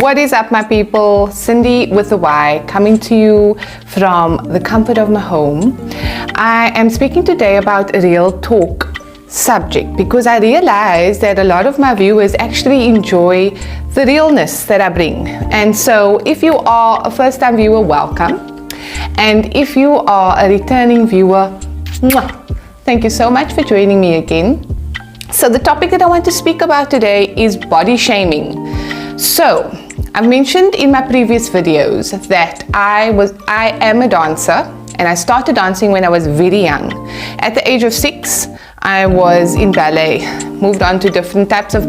What is up, my people? Cindy with a Y, coming to you from the comfort of my home. I am speaking today about a real talk subject because I realize that a lot of my viewers actually enjoy the realness that I bring. And so if you are a first-time viewer, welcome. And if you are a returning viewer, thank you so much for joining me again. So the topic that I want to speak about today is body shaming. So I've mentioned in my previous videos that I am a dancer, and I started dancing when I was very young. At the age of 6, I was in ballet, moved on to different types of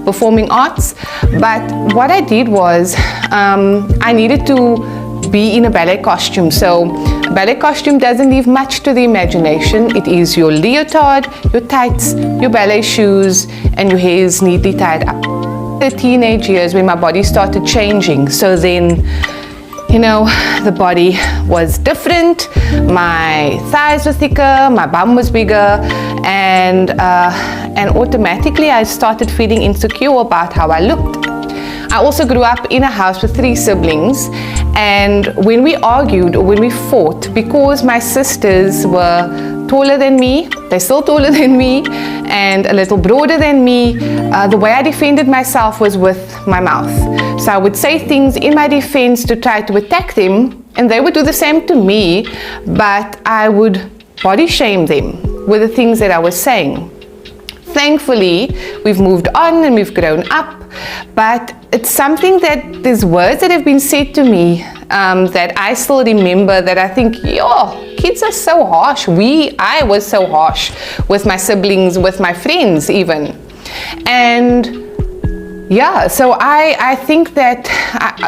performing arts. But what I did was I needed to be in a ballet costume. So a ballet costume doesn't leave much to the imagination. It is your leotard, your tights, your ballet shoes, and your hair is neatly tied up. The teenage years when my body started changing, so then, you know, the body was different, my thighs were thicker, my bum was bigger, and automatically I started feeling insecure about how I looked. I also grew up in a house with 3 siblings, and when we argued or when we fought, because my sisters were taller than me, they're still taller than me, and a little broader than me, the way I defended myself was with my mouth. So I would say things in my defense to try to attack them, and they would do the same to me, but I would body shame them with the things that I was saying. Thankfully, we've moved on and we've grown up, but it's something that there's words that have been said to me that I still remember, that I think, yo, kids are so harsh. I was so harsh with my siblings, with my friends even. And yeah, so I think that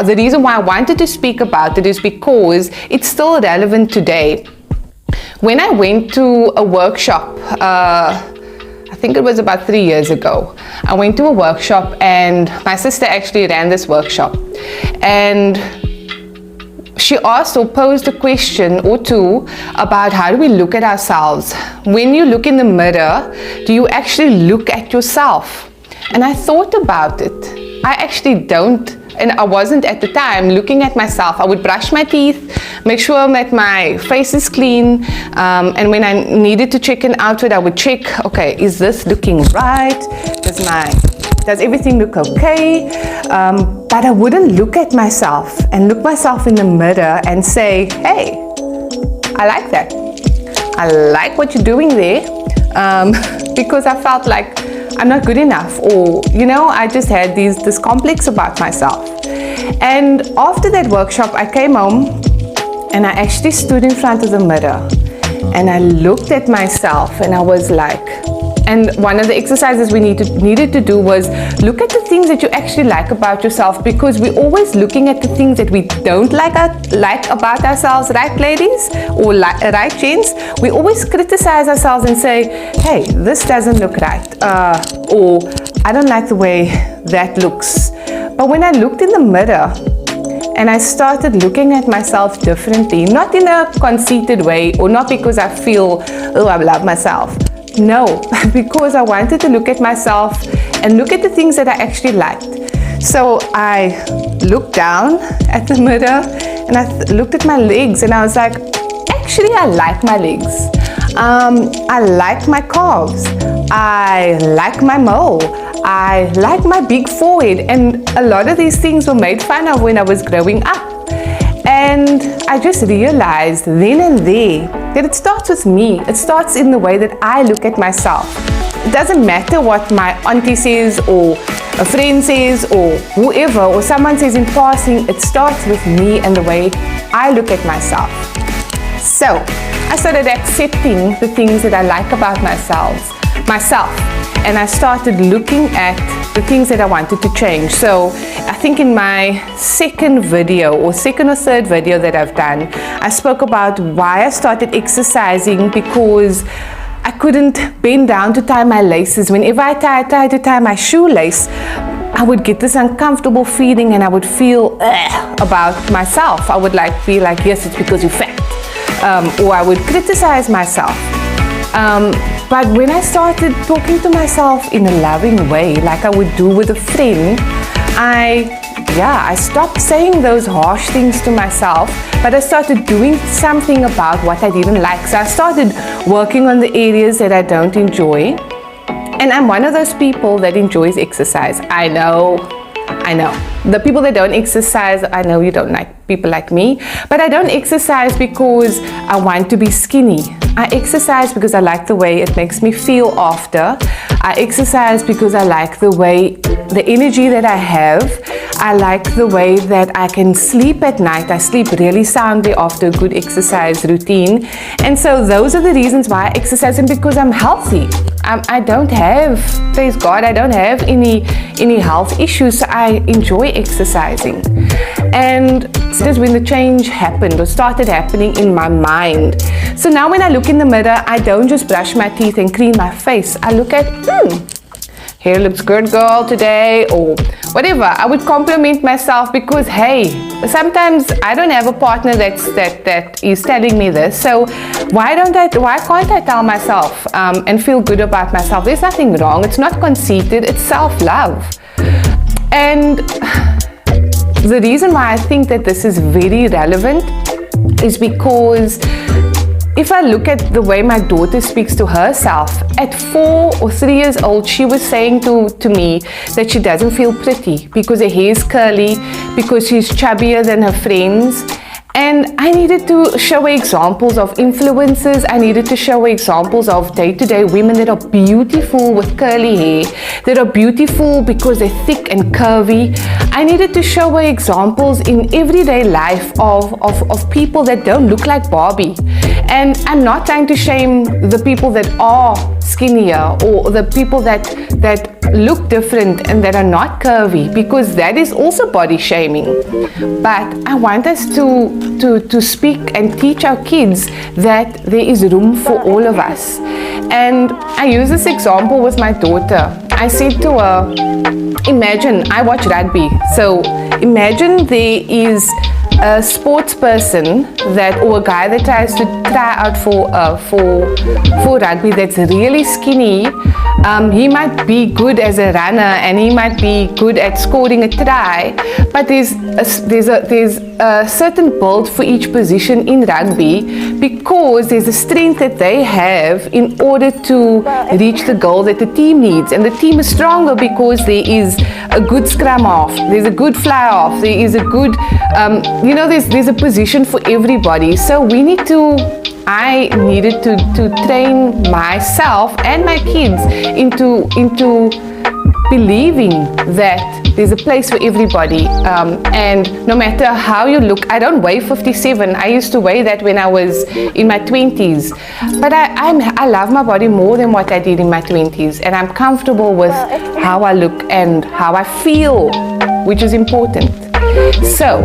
the reason why I wanted to speak about it is because it's still relevant today. When I went to a workshop, I think it was about 3 years ago, I went to a workshop, and my sister actually ran this workshop, and she asked or posed a question or two about how do we look at ourselves. When you look in the mirror, do you actually look at yourself? And I thought about it. I actually don't, and I wasn't at the time looking at myself. I would brush my teeth, make sure that my face is clean, and when I needed to check an outfit, I would check, okay, is this looking right? Does everything look okay? But I wouldn't look at myself and look myself in the mirror and say, hey, I like that. I like what you're doing there, because I felt like I'm not good enough, or, you know, I just had this complex about myself. And after that workshop, I came home and I actually stood in front of the mirror and I looked at myself, and I was like, and one of the exercises we needed to do was look at the things that you actually like about yourself, because we're always looking at the things that we don't like about ourselves, right, ladies? Or right, gents? We always criticize ourselves and say, hey, this doesn't look right, or I don't like the way that looks. But when I looked in the mirror and I started looking at myself differently, not in a conceited way, or not because I feel, oh, I love myself. No, because I wanted to look at myself and look at the things that I actually liked. So I looked down at the mirror and I looked at my legs, and I was like, actually, I like my legs. I like my calves. I like my mole. I like my big forehead. And a lot of these things were made fun of when I was growing up. And I just realized then and there that it starts with me. It starts in the way that I look at myself. It doesn't matter what my auntie says, or a friend says, or whoever, or someone says in passing. It starts with me and the way I look at myself. So I started accepting the things that I like about myself, and I started looking at the things that I wanted to change. So I think in my second or third video that I've done, I spoke about why I started exercising, because I couldn't bend down to tie my laces. Whenever I tried to tie my shoelace, I would get this uncomfortable feeling, and I would feel about myself. I would be like, yes, it's because you're fat, or I would criticize myself. But when I started talking to myself in a loving way, like I would do with a friend, I stopped saying those harsh things to myself, but I started doing something about what I didn't like. So I started working on the areas that I don't enjoy. And I'm one of those people that enjoys exercise. I know. The people that don't exercise, I know you don't like people like me, but I don't exercise because I want to be skinny. I exercise because I like the way it makes me feel after. I exercise because I like the energy that I have. I like the way that I can sleep at night. I sleep really soundly after a good exercise routine. And so those are the reasons why I exercise, and because I'm healthy. I don't have, praise God, I don't have any health issues, so I enjoy exercising. And this is when the change happened or started happening in my mind. So now when I look in the mirror, I don't just brush my teeth and clean my face. I look at, hair looks good, girl, today, or whatever. I would compliment myself because, hey, sometimes I don't have a partner that is telling me this. So why can't I tell myself and feel good about myself? There's nothing wrong. It's not conceited. It's self-love. And the reason why I think that this is very relevant is because if I look at the way my daughter speaks to herself, at 4 or 3 years old, she was saying to me that she doesn't feel pretty because her hair is curly, because she's chubbier than her friends. And I needed to show her examples of influencers. I needed to show her examples of day-to-day women that are beautiful with curly hair, that are beautiful because they're thick and curvy. I needed to show her examples in everyday life of people that don't look like Barbie. And I'm not trying to shame the people that are skinnier or the people that look different and that are not curvy, because that is also body shaming. But I want us to speak and teach our kids that there is room for all of us. And I use this example with my daughter. I said to her, imagine, I watch rugby, so imagine there is a sports person or a guy that tries to try out for rugby that's really skinny. He might be good as a runner and he might be good at scoring a try, but there's a certain build for each position in rugby, because there's a strength that they have in order to reach the goal that the team needs. And the team is stronger because there is a good scrum half, there's a good fly half, there is a good, there's a position for everybody. So I needed to train myself and my kids into believing that there's a place for everybody, and no matter how you look. I don't weigh 57. I used to weigh that when I was in my 20s, but I love my body more than what I did in my 20s, and I'm comfortable with how I look and how I feel, which is important. So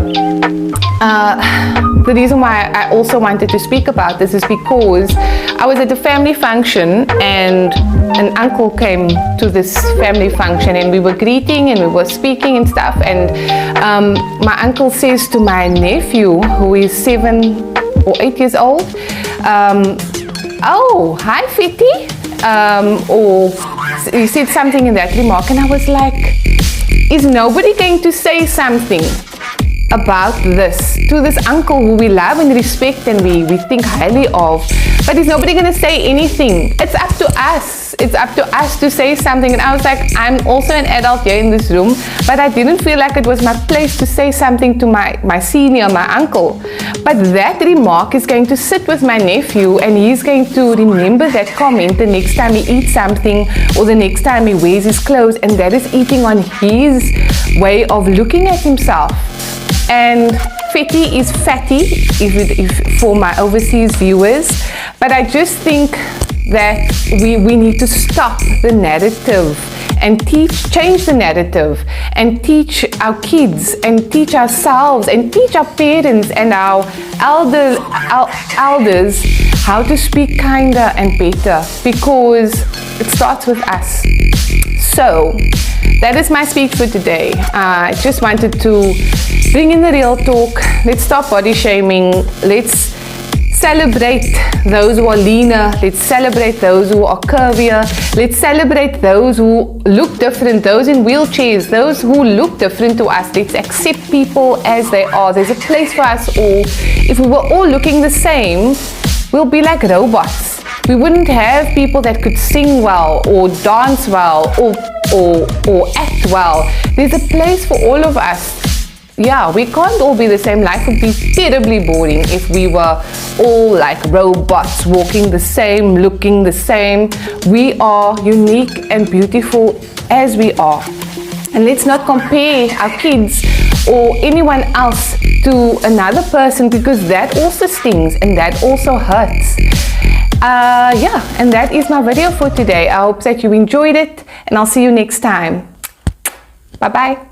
the reason why I also wanted to speak about this is because I was at a family function and an uncle came to this family function, and we were greeting and we were speaking and stuff, and my uncle says to my nephew, who is 7 or 8 years old, oh, hi Fitty, or he said something in that remark, and I was like, is nobody going to say something about this to this uncle who we love and respect and we think highly of? But is nobody going to say anything? It's up to us. It's up to us to say something. And I was like, I'm also an adult here in this room, but I didn't feel like it was my place to say something to my senior, my uncle. But that remark is going to sit with my nephew, and he's going to remember that comment the next time he eats something or the next time he wears his clothes, and that is eating on his way of looking at himself. And Fetty is fatty, if for my overseas viewers, but I just think that we need to stop the narrative and change the narrative and teach our kids and teach ourselves and teach our parents and our elders how to speak kinder and better, because it starts with us. So that is my speech for today. I just wanted to bring in the real talk. Let's stop body shaming. Let's celebrate those who are leaner. Let's celebrate those who are curvier. Let's celebrate those who look different, those in wheelchairs, those who look different to us. Let's accept people as they are. There's a place for us all. If we were all looking the same, we'll be like robots. We wouldn't have people that could sing well or dance well or act well. There's a place for all of us. Yeah, we can't all be the same. Life would be terribly boring if we were all like robots, walking the same, looking the same. We are unique and beautiful as we are. And let's not compare our kids or anyone else to another person, because that also stings and that also hurts. Yeah, and that is my video for today. I hope that you enjoyed it, and I'll see you next time. Bye bye.